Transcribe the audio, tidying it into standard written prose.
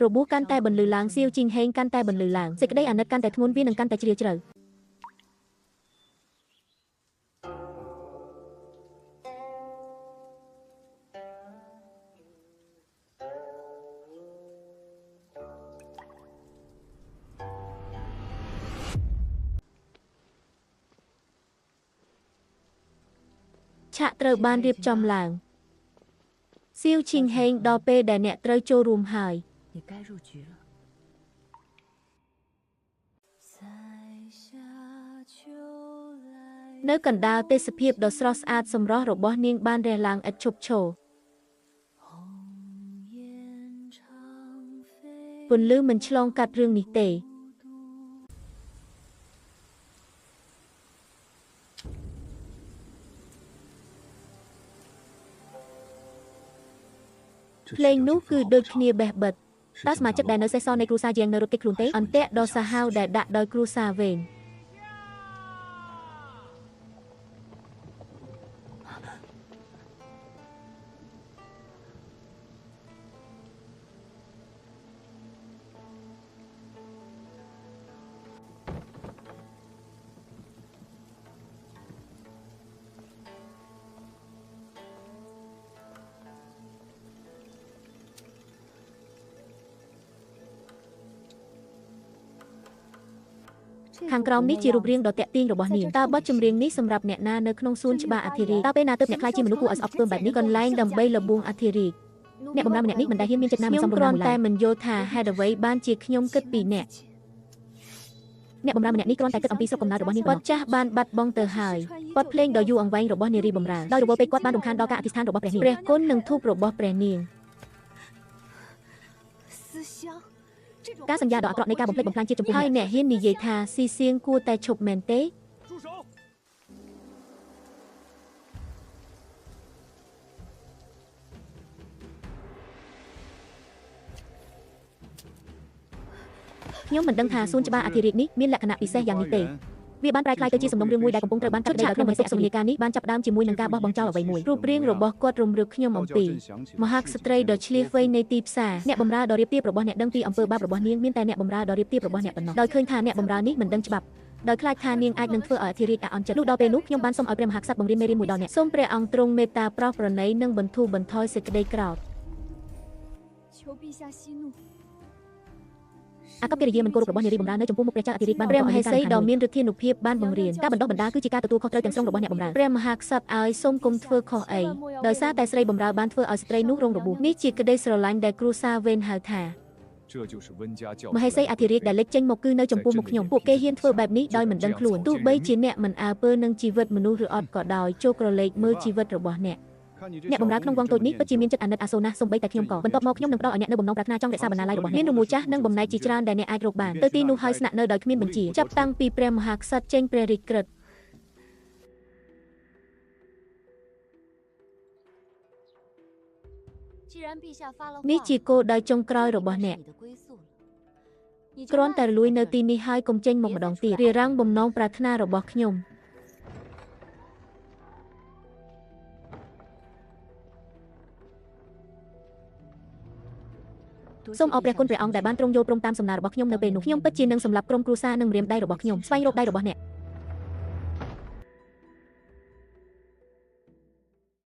របួសកាន់តែបន្លឺឡើងសៀវជីងហេងកាន់តែបន្លឺឡើងសេចក្តីអាណិតកាន់តែធ្ងន់វានឹងកាន់តែជ្រាលជ្រៅឆាកត្រូវបានរៀបចំឡើងសៀវជីងហេងដល់ពេលដែលអ្នកត្រូវចូលរួមហើយ你该入局了。នៅកណ្ដាលទេសភាពដ៏ស្រស់ស្អាតសម្រស់របស់នាងបានរះឡើងឥតឈប់ឈរពន្លឺមិនឆ្លងកាត់រឿងនេះទេភ្លេងនោះគឺដូចគ្នាបេះបិទតើសមាជិកដែលនៅសេសសល់នៃគ្រួសារជាងនៅរត់គេចខ្លួនទេអន្ទាក់ដ៏សាហាវដែលដាក់ដោយគ្រួសារវែងខាងក្រោមនេះជារូបរាងដ៏តាក់ទាញរបស់នាងតើបទចម្រៀងនេះសម្រាប់អ្នកណានៅក្នុងសួនច្បារអធិរាជតើពេលណាទើបអ្នកខ្លាចជាមនុស្សគួរឲ្យស្អប់ខ្ពើមបែបនេះកន្លែងដើម្បីលបួងអធិរាជអ្នកបម្រើម្នាក់នេះមិនដែលហ៊ានមានចិត្តណាមិនសមរម្យឡើយតែមិនយល់ថាហេតុអ្វីបានជាខ្ញុំគិតពីអ្នកបម្រើម្នាក់នេះគ្រាន់តែគិតអំពីស្រុកកំណើតរបស់នាងគាត់ចាស់បានបាត់បង់ទៅហើយបទភ្លេងដ៏យូរអង្វែងរបស់នារីបម្រើដោយរវល់ពេកគាត់បានរំខានដល់ការអធិស្ឋានរបស់ព្រះនាងព្រះគុណនិងធូបរបស់ព្រះនាងការសន្យាដ៏អាក្រក់នៃការបំផ្លិចបំផ្លាញជាតិចំពោះហើយអ្នកហ៊ាននិយាយថាស៊ីសៀងគួរតែឈប់មែនទេខ្ញុំមិនដឹងថាសួនច្បារអធិរាជនេះមានលក្ខណៈពិសេសយ៉ាងនេះទេវាបានប្រែក្លាយទៅជាសំណុំរឿងមួយដែលកំពុងត្រូវបានចុចដីដោយក្នុងមន្ទីរសុខាការនេះបានចាប់ផ្ដើមជាមួយនឹងការបោះបង់ចោលអ្វីមួយរូបរាងរបស់គាត់រំលឹកខ្ញុំអំពីមហាក្សត្រីដ៏ឆ្លៀសវៃនៃទីផ្សារអ្នកបម្រើដ៏រៀបទៀបរបស់អ្នកដឹងពីអំពើបាបរបស់នាងមានតែអ្នកបម្រើដ៏រៀបទៀបរបស់អ្នកប៉ុណ្ណោះដោយឃើញថាអ្នកបម្រើនេះមិនដឹងច្បាប់ដោយខ្លាចថានាងអាចនឹងធ្វើឲ្យអធិរាជអាក់អន់ចិត្តលុះដល់ពេលនោះខ្ញុំបានសូមឲ្យព្រះមហាក្សត្របង្រៀនមេរៀនមួយដល់អ្នកសូមព្រះអង្គទ្រង់មេត្តាប្រោសប្រណីនិងបន្ធូរបន្ថយសេចក្តីក្រោធអាកប្បកិរិយាមិនគោរពរបស់នារីបម្រើនៅចំពោះមុខព្រះចៅអធិរាជបានព្រះមហេសីដ៏មានឫទ្ធានុភាពបានបង្រៀនការបណ្ដុះបណ្ដាលគឺជាការទទួលខុសត្រូវទាំងស្រុងរបស់អ្នកបម្រើព្រះមហាក្សត្រឲ្យសូមគុំធ្វើខុសអីដោយសារតែស្រីបម្រើបានធ្វើឲ្យស្ត្រីនោះរងរបួសនេះជាក្តីស្រឡាញ់ដែលគ្រួសារវេនហៅថាមហេសីអធិរាជដែលលេចចេញមកគឺនៅចំពោះមុខខ្ញុំពួកគេហ៊ានធ្វើបែបនេះដោយមិនដឹងខ្លួនទោះបីជាអ្នកមិនអើពើនឹងជីវិតមនុស្សឬអត់ក៏ដោយចូលក្រឡេកមើលជីវិតរបស់អ្នកបម្រើក្នុងវងតូចនេះពិតជាមានចិត្តអាណិតអាសូរណាស់សូម្បីតែខ្ញុំក៏បន្ទាប់មកខ្ញុំនឹងផ្ដល់ឲ្យអ្នកនៅបំណងប្រាថ្នាចង់រក្សាបណ្ណាល័យរបស់អ្នកមានរមូរចាស់និងបំណែកជាច្រើនដែលអ្នកអាចរកបានទៅទីនោះហើយស្នាក់នៅដោយគ្មានបញ្ជាចាប់តាំងពីព្រះមហាក្សត្រចេញព្រះរាជក្រឹត្យនេះជាគោលដៅចុងក្រោយរបស់អ្នកគ្រាន់តែរលួយនៅទីនេះហើយកុំចេញមកម្ដងទៀតរារាំងបំណងប្រាថ្នារបស់ខ្ញុំសូមអរព្រះគុណព្រះអង្គដែលបានទ្រង់យល់ព្រមតាមសំណើរបស់ខ្ញុំនៅពេលនោះខ្ញុំពិតជានឹងសម្លាប់ក្រុមគ្រួសារនិងម្រាមដៃរបស់ខ្ញុំស្វែងរកដៃរបស់អ្នក